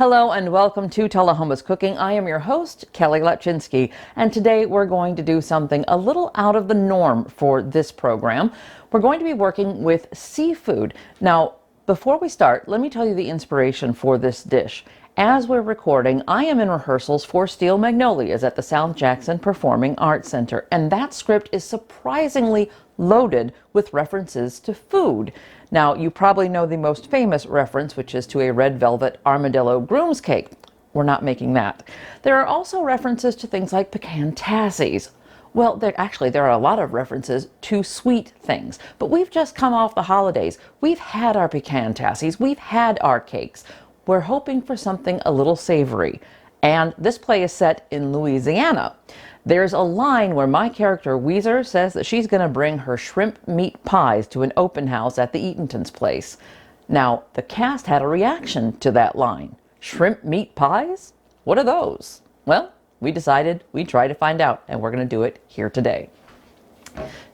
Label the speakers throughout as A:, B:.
A: Hello and welcome to Tullahoma's Cooking. I am your host, Kelly Lapczynski, and today we're going to do something a little out of the norm for this program. We're going to be working with seafood. Now, before we start, let me tell you the inspiration for this dish. As we're recording, I am in rehearsals for Steel Magnolias at the South Jackson Performing Arts Center, and that script is surprisingly loaded with references to food. Now, you probably know the most famous reference, which is to a red velvet armadillo groom's cake. We're not making that. There are also references to things like pecan tassies. Well, there are a lot of references to sweet things, but we've just come off the holidays. We've had our pecan tassies, we've had our cakes. We're hoping for something a little savory. And this play is set in Louisiana. There's a line where my character, Weezer, says that she's going to bring her shrimp meat pies to an open house at the Eatonton's place. Now, the cast had a reaction to that line. Shrimp meat pies? What are those? Well, we decided we'd try to find out, and we're going to do it here today.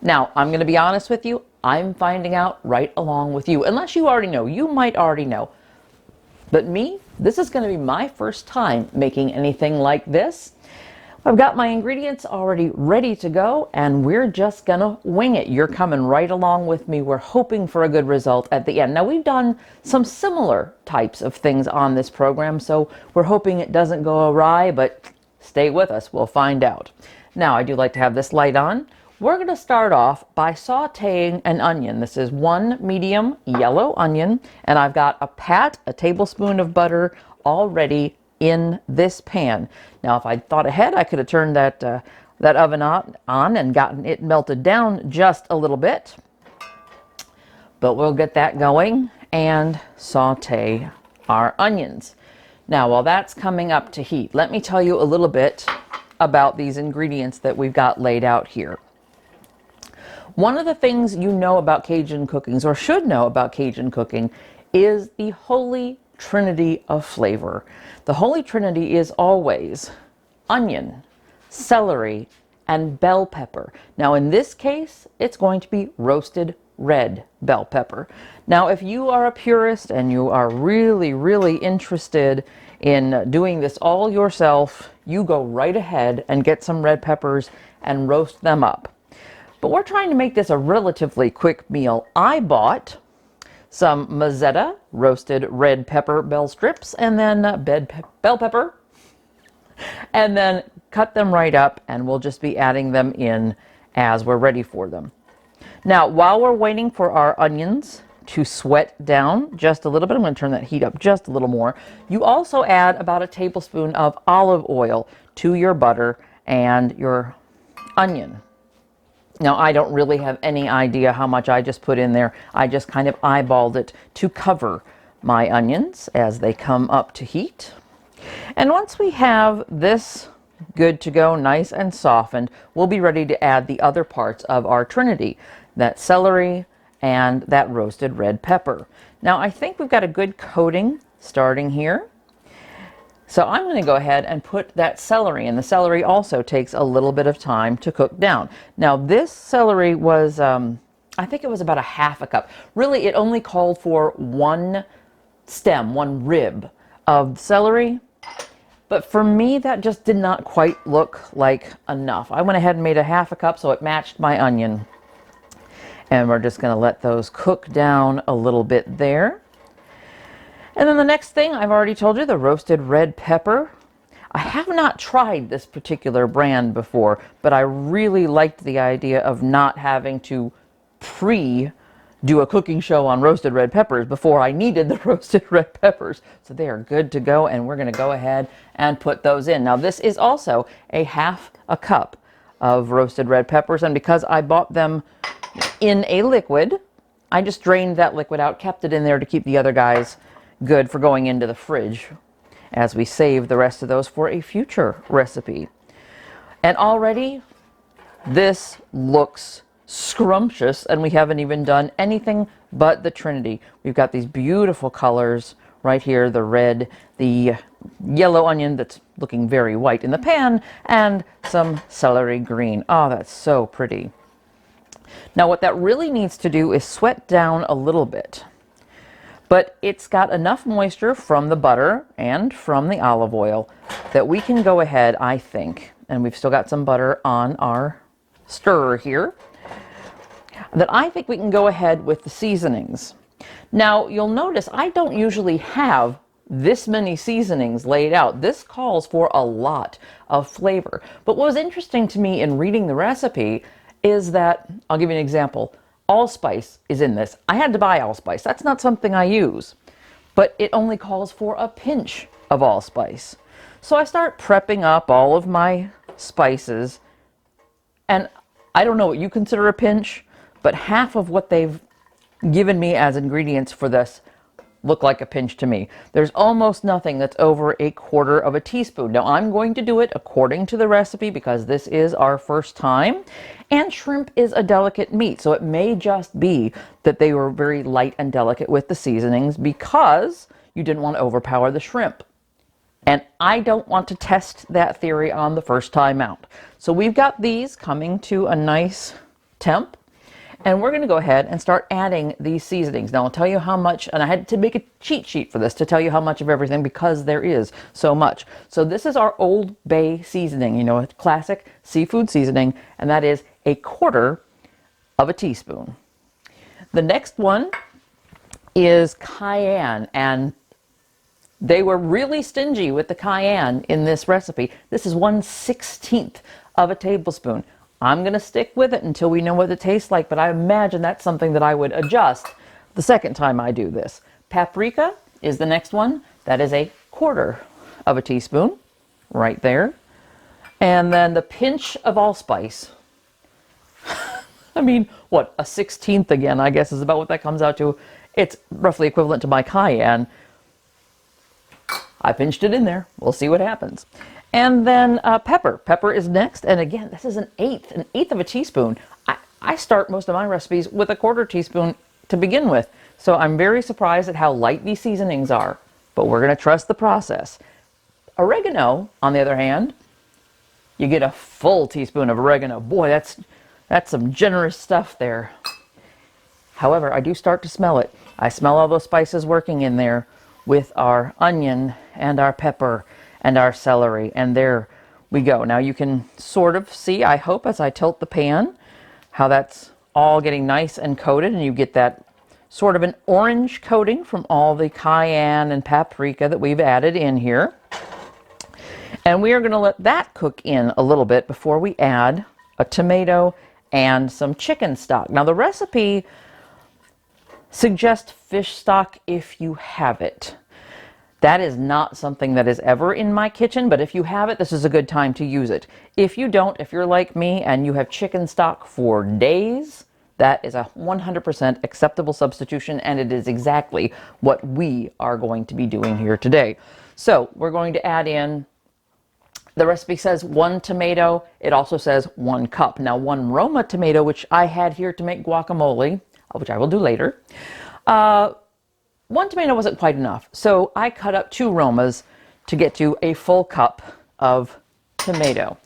A: Now, I'm going to be honest with you, I'm finding out right along with you. Unless you already know, you might already know. But me, this is going to be my first time making anything like this. I've got my ingredients already ready to go, and we're just gonna wing it. You're coming right along with me. We're hoping for a good result at the end. Now, we've done some similar types of things on this program, so we're hoping it doesn't go awry, but stay with us. We'll find out. Now, I do like to have this light on. We're gonna start off by sauteing an onion. This is one medium yellow onion, and I've got a tablespoon of butter already in this pan. Now, if I'd thought ahead, I could have turned that oven on and gotten it melted down just a little bit. But we'll get that going and saute our onions. Now, while that's coming up to heat, let me tell you a little bit about these ingredients that we've got laid out here. One of the things you know about Cajun cookings, or should know about Cajun cooking, is the holy trinity of flavor. The holy trinity is always onion, celery, and bell pepper. Now, in this case, it's going to be roasted red bell pepper. Now, if you are a purist and you are really, really interested in doing this all yourself, you go right ahead and get some red peppers and roast them up. But we're trying to make this a relatively quick meal. I bought some Mazzetta roasted red pepper bell strips, and then bell pepper, and then cut them right up, and we'll just be adding them in as we're ready for them. Now, while we're waiting for our onions to sweat down just a little bit, I'm going to turn that heat up just a little more. You also add about a tablespoon of olive oil to your butter and your onion. Now, I don't really have any idea how much I just put in there. I just kind of eyeballed it to cover my onions as they come up to heat. And once we have this good to go, nice and softened, we'll be ready to add the other parts of our trinity, that celery and that roasted red pepper. Now, I think we've got a good coating starting here. So I'm going to go ahead and put that celery in. The celery also takes a little bit of time to cook down. Now, this celery was, I think it was about a half a cup. Really, it only called for one stem, one rib of celery. But for me, that just did not quite look like enough. I went ahead and made a half a cup so it matched my onion. And we're just going to let those cook down a little bit there. And then the next thing, I've already told you, the roasted red pepper. I have not tried this particular brand before, but I really liked the idea of not having to do a cooking show on roasted red peppers before I needed the roasted red peppers. So they are good to go, and we're going to go ahead and put those in. Now, this is also a half a cup of roasted red peppers, and because I bought them in a liquid, I just drained that liquid out, kept it in there to keep the other guys good for going into the fridge as we save the rest of those for a future recipe. And already this looks scrumptious, and we haven't even done anything but the trinity. We've got these beautiful colors right here, the red, the yellow onion that's looking very white in the pan, and some celery green. Oh, that's so pretty. Now, what that really needs to do is sweat down a little bit. but it's got enough moisture from the butter and from the olive oil that we can go ahead, I think, and we've still got some butter on our stirrer here, that I think we can go ahead with the seasonings. Now, you'll notice I don't usually have this many seasonings laid out. This calls for a lot of flavor. But what was interesting to me in reading the recipe is that, I'll give you an example. Allspice is in this. I had to buy allspice. That's not something I use. But it only calls for a pinch of allspice. So I start prepping up all of my spices. And I don't know what you consider a pinch, but half of what they've given me as ingredients for this look like a pinch to me. There's almost nothing that's over 1/4 of a teaspoon. Now I'm going to do it according to the recipe because this is our first time, and shrimp is a delicate meat, so it may just be that they were very light and delicate with the seasonings because you didn't want to overpower the shrimp. And I don't want to test that theory on the first time out. So we've got these coming to a nice temp. And we're going to go ahead and start adding these seasonings. Now I'll tell you how much, and I had to make a cheat sheet for this to tell you how much of everything because there is so much. So this is our Old Bay seasoning, you know, a classic seafood seasoning, and that is 1/4 of a teaspoon. The next one is cayenne, and they were really stingy with the cayenne in this recipe. This is 1/16 of a tablespoon. I'm going to stick with it until we know what it tastes like, but I imagine that's something that I would adjust the second time I do this. Paprika is the next one. That is 1/4 of a teaspoon right there. And then the pinch of allspice. I mean, what, 1/16 again, I guess is about what that comes out to. It's roughly equivalent to my cayenne. I pinched it in there. We'll see what happens. And then pepper. Pepper is next. And again, this is an eighth of a teaspoon. I start most of my recipes with 1/4 teaspoon to begin with. So I'm very surprised at how light these seasonings are. But we're going to trust the process. Oregano, on the other hand, you get a full teaspoon of oregano. Boy, that's some generous stuff there. However, I do start to smell it. I smell all those spices working in there with our onion and our pepper and our celery, and there we go. Now you can sort of see, I hope, as I tilt the pan, how that's all getting nice and coated, and you get that sort of an orange coating from all the cayenne and paprika that we've added in here. And we are going to let that cook in a little bit before we add a tomato and some chicken stock. Now the recipe suggests fish stock if you have it. That is not something that is ever in my kitchen, but if you have it, this is a good time to use it. If you don't, if you're like me and you have chicken stock for days, that is a 100% acceptable substitution, and it is exactly what we are going to be doing here today. So we're going to add in, the recipe says 1 tomato. It also says 1 cup. Now 1 Roma tomato, which I had here to make guacamole, which I will do later. 1 tomato wasn't quite enough, so I cut up 2 Romas to get to a full cup of tomato.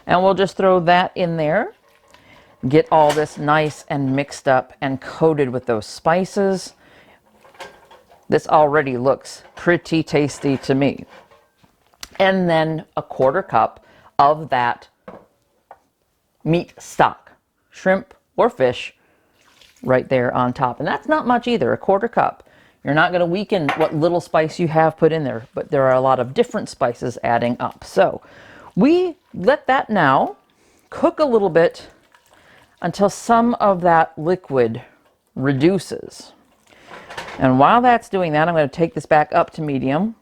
A: And we'll just throw that in there, get all this nice and mixed up and coated with those spices. This already looks pretty tasty to me. And then 1/4 cup of that meat stock, shrimp or fish, right there on top. And that's not much either, 1/4 cup. You're not going to weaken what little spice you have put in there, but there are a lot of different spices adding up. So we let that now cook a little bit until some of that liquid reduces. And while that's doing that, I'm going to take this back up to medium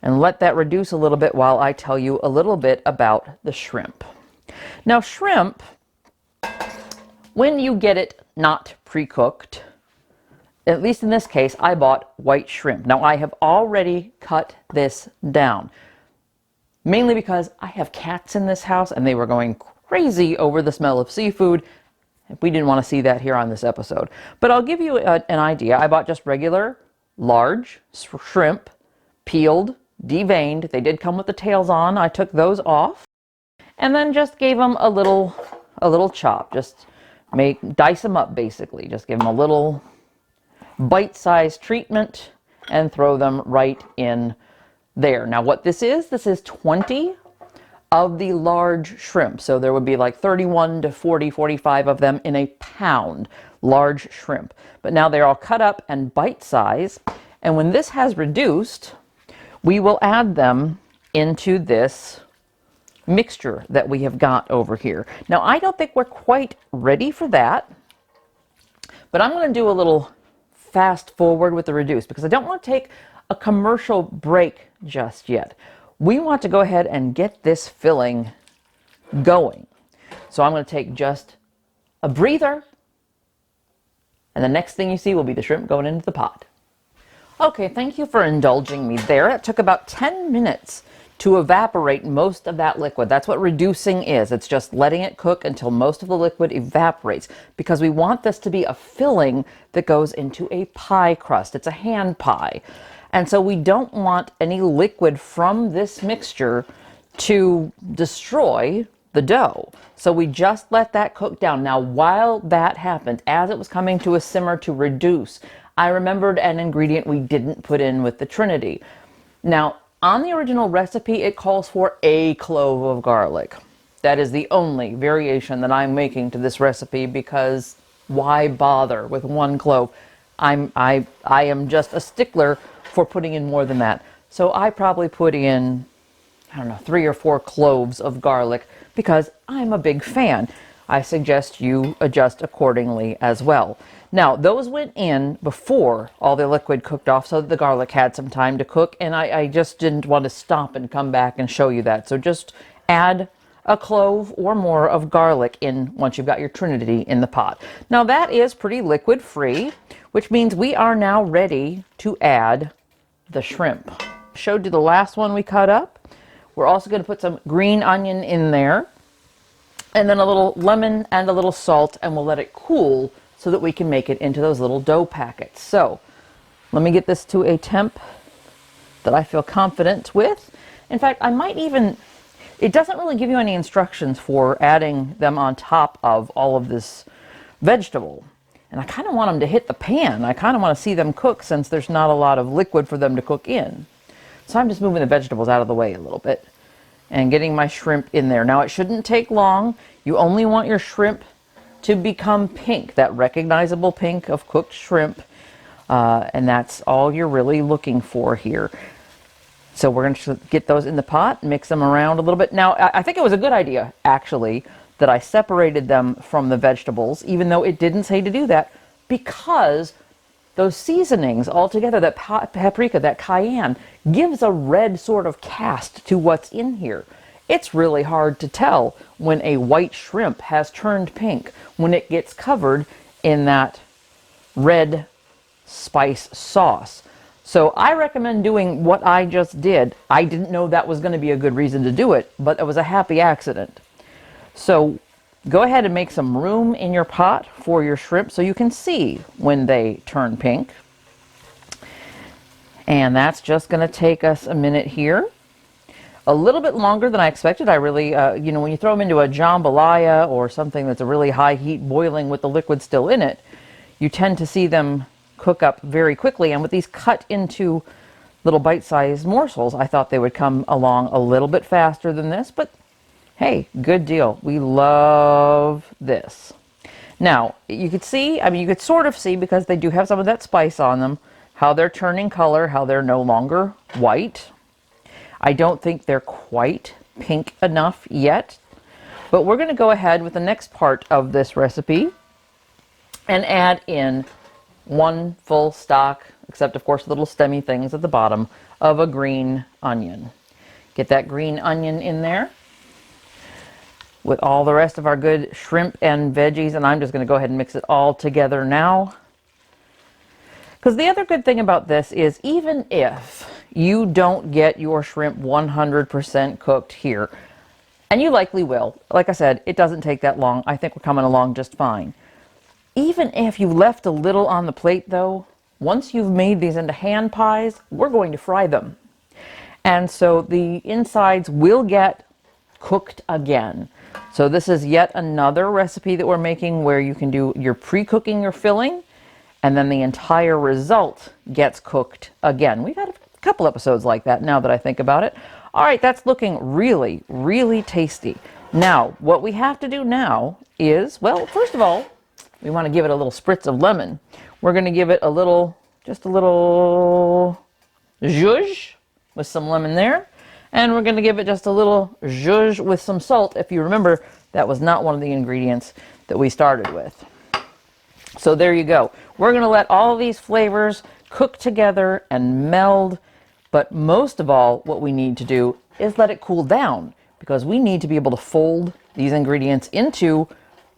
A: and let that reduce a little bit while I tell you a little bit about the shrimp. Now shrimp, when you get it not pre-cooked, at least in this case, I bought white shrimp. Now I have already cut this down, mainly because I have cats in this house and they were going crazy over the smell of seafood. We didn't want to see that here on this episode. But I'll give you an idea. I bought just regular, large shrimp, peeled, deveined. They did come with the tails on. I took those off and then just gave them a little chop. Just dice them up basically. Just give them a little bite-sized treatment and throw them right in there. Now what this is 20 of the large shrimp. So there would be like 31 to 40, 45 of them in a pound, large shrimp. But now they're all cut up and bite-sized. And when this has reduced, we will add them into this mixture that we have got over here. Now I don't think we're quite ready for that, but I'm going to do a little fast forward with the reduce because I don't want to take a commercial break just yet. We want to go ahead and get this filling going. So I'm going to take just a breather, and the next thing you see will be the shrimp going into the pot. Okay, thank you for indulging me there. It took about 10 minutes to evaporate most of that liquid. That's what reducing is. It's just letting it cook until most of the liquid evaporates, because we want this to be a filling that goes into a pie crust. It's a hand pie. And so we don't want any liquid from this mixture to destroy the dough. So we just let that cook down. Now, while that happened, as it was coming to a simmer to reduce, I remembered an ingredient we didn't put in with the Trinity. Now, on the original recipe, it calls for a clove of garlic. That is the only variation that I'm making to this recipe, because why bother with one clove? I am just a stickler for putting in more than that. So I probably put in, I don't know, 3 or 4 cloves of garlic because I'm a big fan. I suggest you adjust accordingly as well. Now, those went in before all the liquid cooked off so that the garlic had some time to cook, and I just didn't want to stop and come back and show you that. So just add a clove or more of garlic in once you've got your Trinity in the pot. Now that is pretty liquid free, which means we are now ready to add the shrimp. Showed you the last one we cut up. We're also going to put some green onion in there, and then a little lemon and a little salt, and we'll let it cool so that we can make it into those little dough packets. So let me get this to a temp that I feel confident with. In fact, I might even, it doesn't really give you any instructions for adding them on top of all of this vegetable. And I kind of want them to hit the pan. I kind of want to see them cook since there's not a lot of liquid for them to cook in. So I'm just moving the vegetables out of the way a little bit and getting my shrimp in there. Now it shouldn't take long. You only want your shrimp to become pink, that recognizable pink of cooked shrimp. And that's all you're really looking for here. So we're going to get those in the pot, mix them around a little bit. Now I think it was a good idea, actually, that I separated them from the vegetables, even though it didn't say to do that, because those seasonings all together, that paprika, that cayenne, gives a red sort of cast to what's in here. It's really hard to tell when a white shrimp has turned pink when it gets covered in that red spice sauce. So I recommend doing what I just did. I didn't know that was going to be a good reason to do it, but it was a happy accident. So go ahead and make some room in your pot for your shrimp so you can see when they turn pink. And that's just going to take us a minute here. A little bit longer than I expected. I really, you know, when you throw them into a jambalaya or something that's a really high heat boiling with the liquid still in it, you tend to see them cook up very quickly. And with these cut into little bite-sized morsels, I thought they would come along a little bit faster than this, but hey, good deal. We love this. Now, you could see, I mean, you could sort of see, because they do have some of that spice on them, how they're turning color, how they're no longer white. I don't think they're quite pink enough yet, but we're going to go ahead with the next part of this recipe and add in 1 full stalk, except of course little stemmy things at the bottom, of a green onion. Get that green onion in there with all the rest of our good shrimp and veggies, and I'm just going to go ahead and mix it all together now. Because the other good thing about this is, even if you don't get your shrimp 100% cooked here, and you likely will, like I said, it doesn't take that long. I think we're coming along just fine. Even if you left a little on the plate though, once you've made these into hand pies, we're going to fry them. And so the insides will get cooked again. So this is yet another recipe that we're making where you can do your pre-cooking your filling, and then the entire result gets cooked again. We've had a couple episodes like that now that I think about it. All right, that's looking really, really tasty. Now, what we have to do now is, well, first of all, we want to give it a little spritz of lemon. We're going to give it a little, just a little zhuzh with some lemon there. And we're going to give it just a little zhuzh with some salt. If you remember, that was not one of the ingredients that we started with. So there you go. We're going to let all of these flavors cook together and meld. But most of all, what we need to do is let it cool down, because we need to be able to fold these ingredients into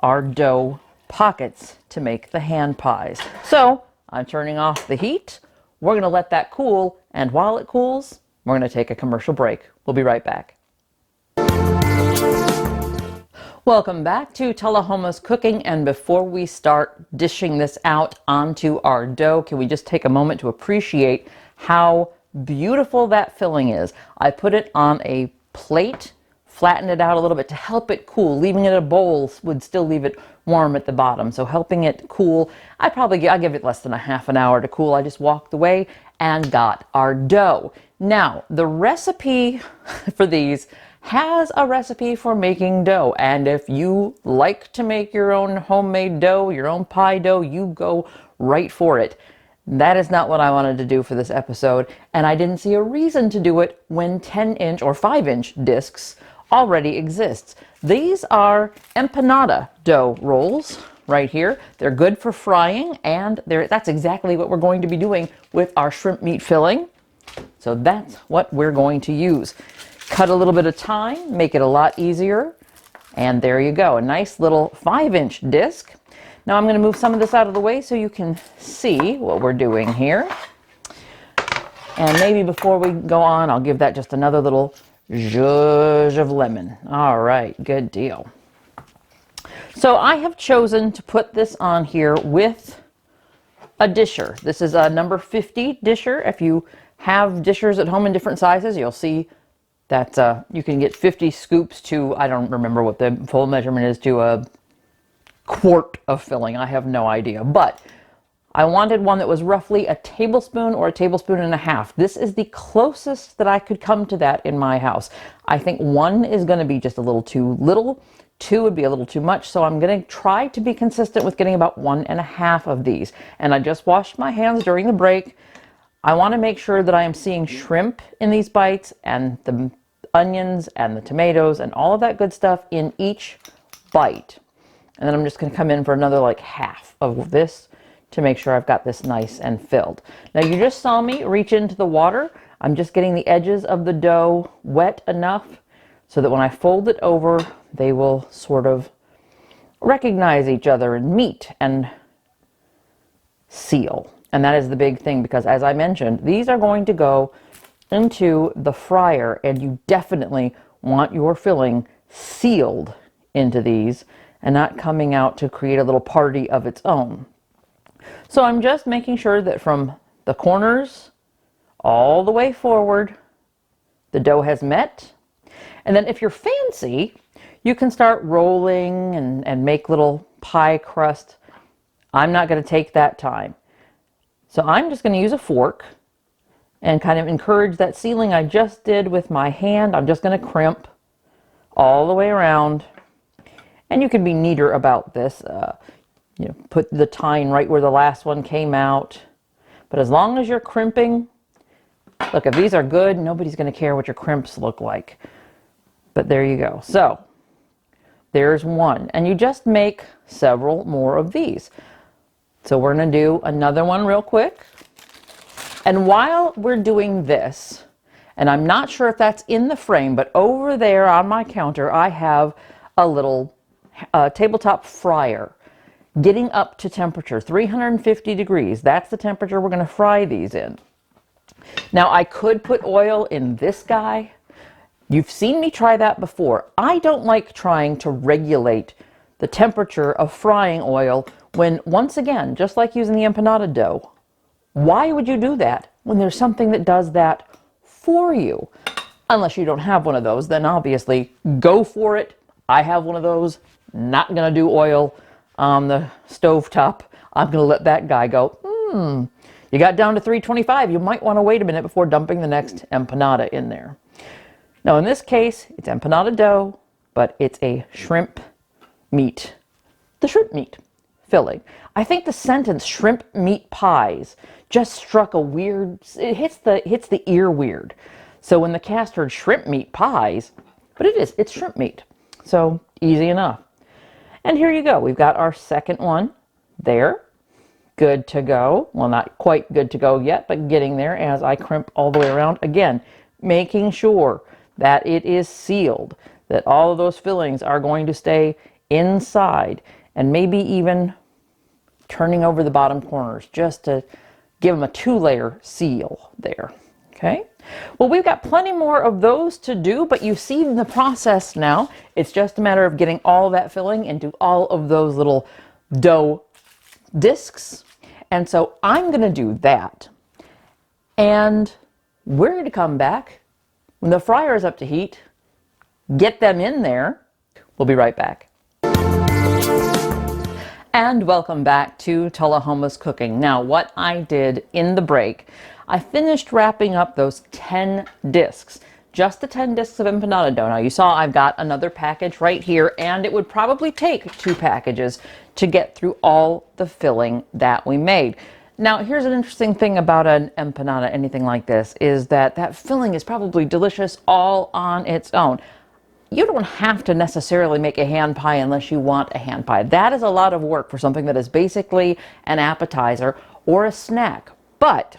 A: our dough pockets to make the hand pies. So I'm turning off the heat. We're going to let that cool, and while it cools, we're going to take a commercial break. We'll be right back. Welcome back to Tullahoma's Cooking, and before we start dishing this out onto our dough, can we just take a moment to appreciate how beautiful that filling is. I put it on a plate, flattened it out a little bit to help it cool. Leaving it in a bowl would still leave it warm at the bottom, so helping it cool, I give it less than a half an hour to cool. I just walked away and got our dough. Now, the recipe for these has a recipe for making dough, and if you like to make your own homemade dough, your own pie dough, you go right for it. That is not what I wanted to do for this episode, and I didn't see a reason to do it when 10-inch or 5-inch discs already exists. These are empanada dough rolls right here. They're good for frying, and that's exactly what we're going to be doing with our shrimp meat filling. So that's what we're going to use. Cut a little bit of time, make it a lot easier, and there you go, a nice little 5-inch disc. Now I'm going to move some of this out of the way so you can see what we're doing here. And maybe before we go on, I'll give that just another little zhuzh of lemon. All right, good deal. So I have chosen to put this on here with a disher. This is a number 50 disher. If you have dishers at home in different sizes, you'll see that you can get 50 scoops to, I don't remember what the full measurement is, to a quart of filling. I have no idea, but I wanted one that was roughly a tablespoon or a tablespoon and a half. This is the closest that I could come to that in my house. I think 1 is going to be just a little too little, 2 would be a little too much, so I'm going to try to be consistent with getting about 1.5 of these. And I just washed my hands during the break. I want to make sure that I am seeing shrimp in these bites, and the onions and the tomatoes and all of that good stuff in each bite. And then I'm just going to come in for another like half of this to make sure I've got this nice and filled. Now you just saw me reach into the water. I'm just getting the edges of the dough wet enough so that when I fold it over, they will sort of recognize each other and meet and seal. And that is the big thing, because as I mentioned, these are going to go into the fryer, and you definitely want your filling sealed into these and not coming out to create a little party of its own. So I'm just making sure that from the corners all the way forward, the dough has met. And then if you're fancy, you can start rolling and make little pie crust. I'm not going to take that time. So I'm just going to use a fork and kind of encourage that sealing I just did with my hand. I'm just going to crimp all the way around. And you can be neater about this. You know, put the tine right where the last one came out. But as long as you're crimping, look, if these are good, nobody's going to care what your crimps look like. But there you go. So there's one. And you just make several more of these. So we're going to do another one real quick. And while we're doing this, and I'm not sure if that's in the frame, but over there on my counter, I have a little tabletop fryer getting up to temperature, 350 degrees. That's the temperature we're going to fry these in. Now, I could put oil in this guy. You've seen me try that before. I don't like trying to regulate the temperature of frying oil when, once again, just like using the empanada dough, why would you do that when there's something that does that for you? Unless you don't have one of those, then obviously go for it. I have one of those. Not going to do oil on the stovetop. I'm going to let that guy go. You got down to 325. You might want to wait a minute before dumping the next empanada in there. Now in this case, it's empanada dough, but it's a shrimp meat. The shrimp meat filling. I think the sentence shrimp meat pies just struck a weird, it hits the ear weird. So when the cast heard shrimp meat pies, but it's shrimp meat. So easy enough. And here you go. We've got our second one there. Good to go. Well, not quite good to go yet, but getting there as I crimp all the way around. Again, making sure that it is sealed, that all of those fillings are going to stay inside, and maybe even turning over the bottom corners just to give them a 2-layer seal there. Okay. Well, we've got plenty more of those to do, but you see the process now. It's just a matter of getting all that filling into all of those little dough discs. And so I'm going to do that. And we're going to come back when the fryer is up to heat, get them in there. We'll be right back. And welcome back to Tullahoma's Cooking. Now, what I did in the break, I finished wrapping up those 10 discs, just the 10 discs of empanada dough. Now, you saw I've got another package right here, and it would probably take 2 packages to get through all the filling that we made. Now, here's an interesting thing about an empanada, anything like this, is that that filling is probably delicious all on its own. You don't have to necessarily make a hand pie unless you want a hand pie. That is a lot of work for something that is basically an appetizer or a snack. But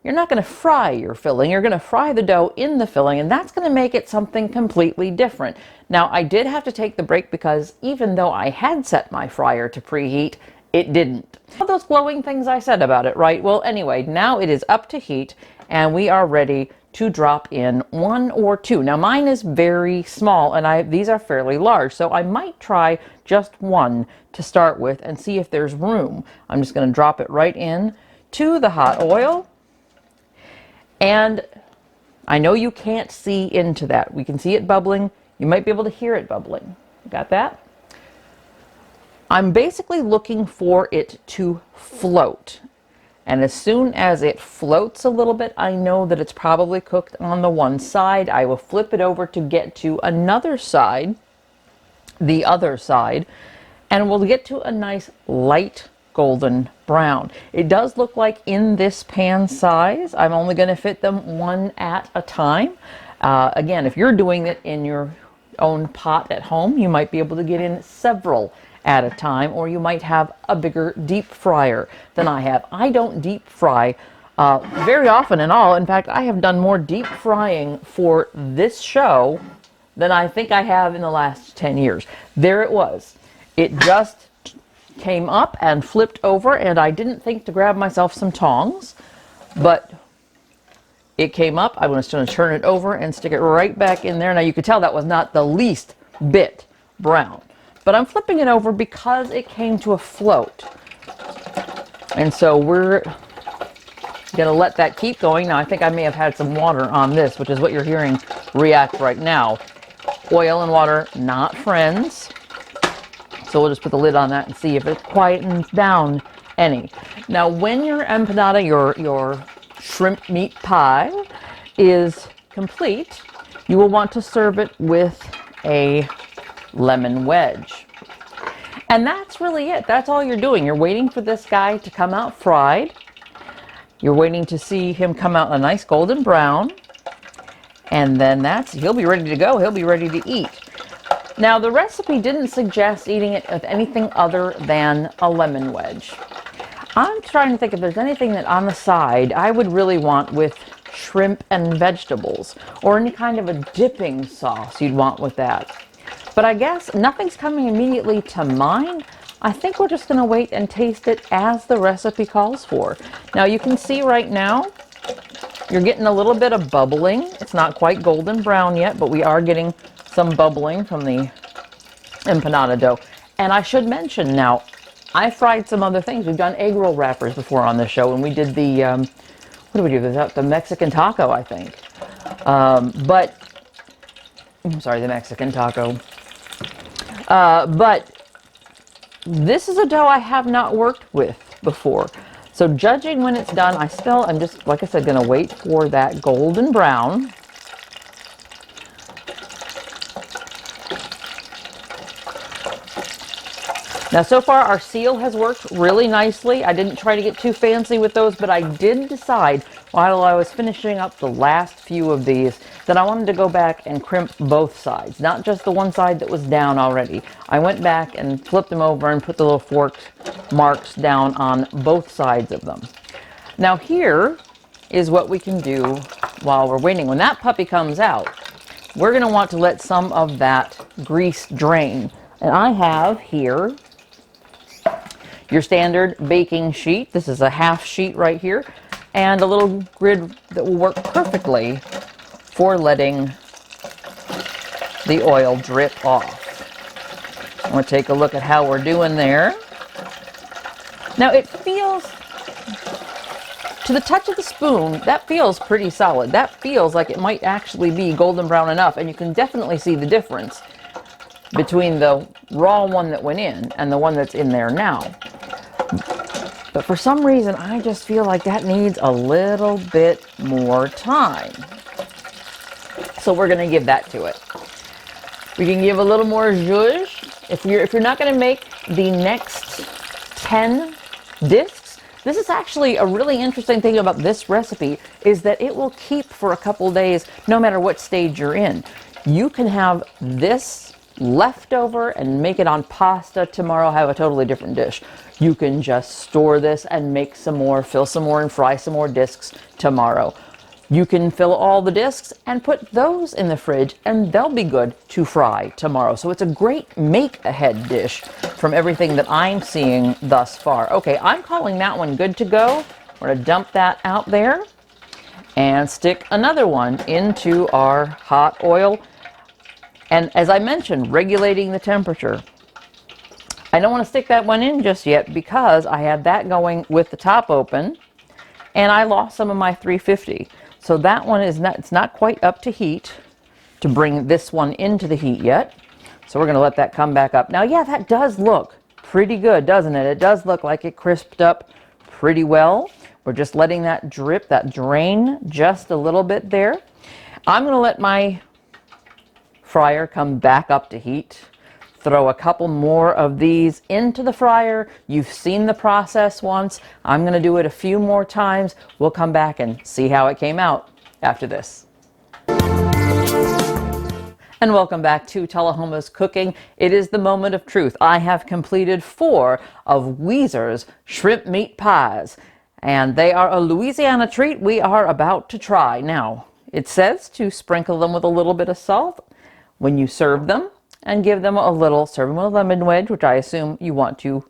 A: you're not going to fry your filling. You're going to fry the dough in the filling, and that's going to make it something completely different. Now, I did have to take the break because even though I had set my fryer to preheat, it didn't. All those glowing things I said about it, right? Well, anyway, now it is up to heat, and we are ready to drop in 1 or 2. Now mine is very small, and these are fairly large, so I might try just 1 to start with and see if there's room. I'm just going to drop it right in to the hot oil, and I know you can't see into that. We can see it bubbling. You might be able to hear it bubbling. Got that? I'm basically looking for it to float. And as soon as it floats a little bit, I know that it's probably cooked on the one side. I will flip it over to get to another side, the other side, and we'll get to a nice light golden brown. It does look like in this pan size, I'm only going to fit them 1 at a time. Again, if you're doing it in your own pot at home, you might be able to get in several at a time, or you might have a bigger deep fryer than I have. I don't deep fry very often at all. In fact, I have done more deep frying for this show than I think I have in the last 10 years. There it was. It just came up and flipped over, and I didn't think to grab myself some tongs, but it came up. I was going to turn it over and stick it right back in there. Now you could tell that was not the least bit brown. But I'm flipping it over because it came to a float. And so we're going to let that keep going. Now I think I may have had some water on this, which is what you're hearing react right now. Oil and water, not friends. So we'll just put the lid on that and see if it quietens down any. Now when your empanada, your shrimp meat pie is complete, you will want to serve it with a lemon wedge. And that's really it. That's all you're doing. You're waiting for this guy to come out fried. You're waiting to see him come out a nice golden brown. And then he'll be ready to go. He'll be ready to eat. Now the recipe didn't suggest eating it with anything other than a lemon wedge. I'm trying to think if there's anything that on the side I would really want with shrimp and vegetables, or any kind of a dipping sauce you'd want with that. But I guess nothing's coming immediately to mind. I think we're just going to wait and taste it as the recipe calls for. Now you can see right now, you're getting a little bit of bubbling. It's not quite golden brown yet, but we are getting some bubbling from the empanada dough. And I should mention now, I fried some other things. We've done egg roll wrappers before on the show, and we did the, what did we do? The Mexican taco, I think. But, I'm sorry, the Mexican taco. But this is a dough I have not worked with before. So judging when it's done, I still am just, like I said, going to wait for that golden brown. Now, so far, our seal has worked really nicely. I didn't try to get too fancy with those, but I did decide while I was finishing up the last few of these that I wanted to go back and crimp both sides, not just the one side that was down already. I went back and flipped them over and put the little fork marks down on both sides of them. Now, here is what we can do while we're waiting. When that puppy comes out, we're going to want to let some of that grease drain. And I have here your standard baking sheet. This is a half sheet right here, and a little grid that will work perfectly for letting the oil drip off. I'm going to take a look at how we're doing there. Now it feels, to the touch of the spoon, that feels pretty solid. That feels like it might actually be golden brown enough, and you can definitely see the difference between the raw one that went in and the one that's in there now. But for some reason, I just feel like that needs a little bit more time. So we're going to give that to it. We can give a little more zhuzh. If you're not going to make the next 10 discs, this is actually a really interesting thing about this recipe, is that it will keep for a couple days no matter what stage you're in. You can have this leftover and make it on pasta tomorrow, have a totally different dish. You can just store this and make some more, fill some more, and fry some more discs tomorrow. You can fill all the discs and put those in the fridge, and they'll be good to fry tomorrow. So it's a great make-ahead dish from everything that I'm seeing thus far. Okay, I'm calling that one good to go. We're going to dump that out there and stick another one into our hot oil. And as I mentioned, regulating the temperature. I don't want to stick that one in just yet because I had that going with the top open, and I lost some of my 350. So that one is not, it's not quite up to heat to bring this one into the heat yet. So we're going to let that come back up. Now, yeah, that does look pretty good, doesn't it? It does look like it crisped up pretty well. We're just letting that drip, that drain just a little bit there. I'm going to let my fryer come back up to heat. Throw a couple more of these into the fryer. You've seen the process once. I'm going to do it a few more times. We'll come back and see how it came out after this. And welcome back to Tullahoma's Cooking. It is the moment of truth. I have completed 4 of Weezer's shrimp meat pies, and they are a Louisiana treat we are about to try. Now, it says to sprinkle them with a little bit of salt when you serve them, and give them a little, serve them with a lemon wedge, which I assume you want to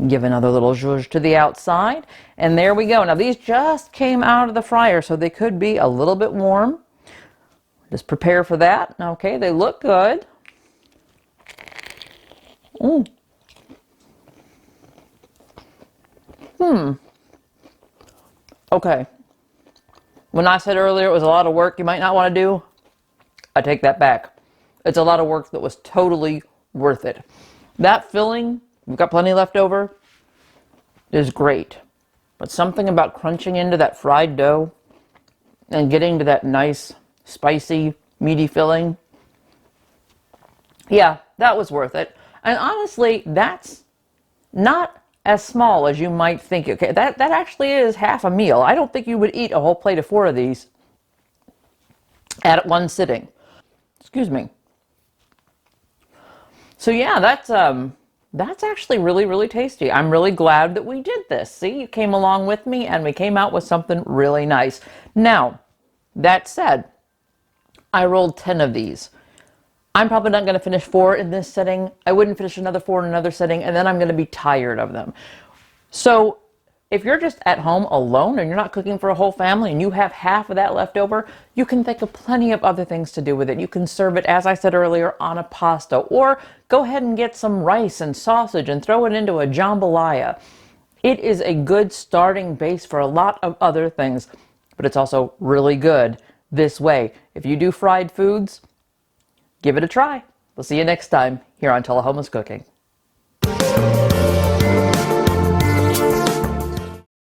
A: give another little zhuzh to the outside. And there we go. Now these just came out of the fryer, so they could be a little bit warm. Just prepare for that. Okay, they look good. Okay. When I said earlier it was a lot of work you might not want to do, I take that back. It's a lot of work that was totally worth it. That filling, we've got plenty left over, is great. But something about crunching into that fried dough and getting to that nice, spicy, meaty filling, yeah, that was worth it. And honestly, that's not as small as you might think. Okay, that actually is half a meal. I don't think you would eat a whole plate of 4 of these at one sitting. Excuse me. So yeah, that's actually really, really tasty. I'm really glad that we did this. See, you came along with me and we came out with something really nice. Now, that said, I rolled 10 of these. I'm probably not going to finish 4 in this setting. I wouldn't finish another 4 in another setting, and then I'm going to be tired of them. So if you're just at home alone and you're not cooking for a whole family and you have half of that left over, you can think of plenty of other things to do with it. You can serve it, as I said earlier, on a pasta, or go ahead and get some rice and sausage and throw it into a jambalaya. It is a good starting base for a lot of other things, but it's also really good this way. If you do fried foods, give it a try. We'll see you next time here on Tullahoma's Cooking.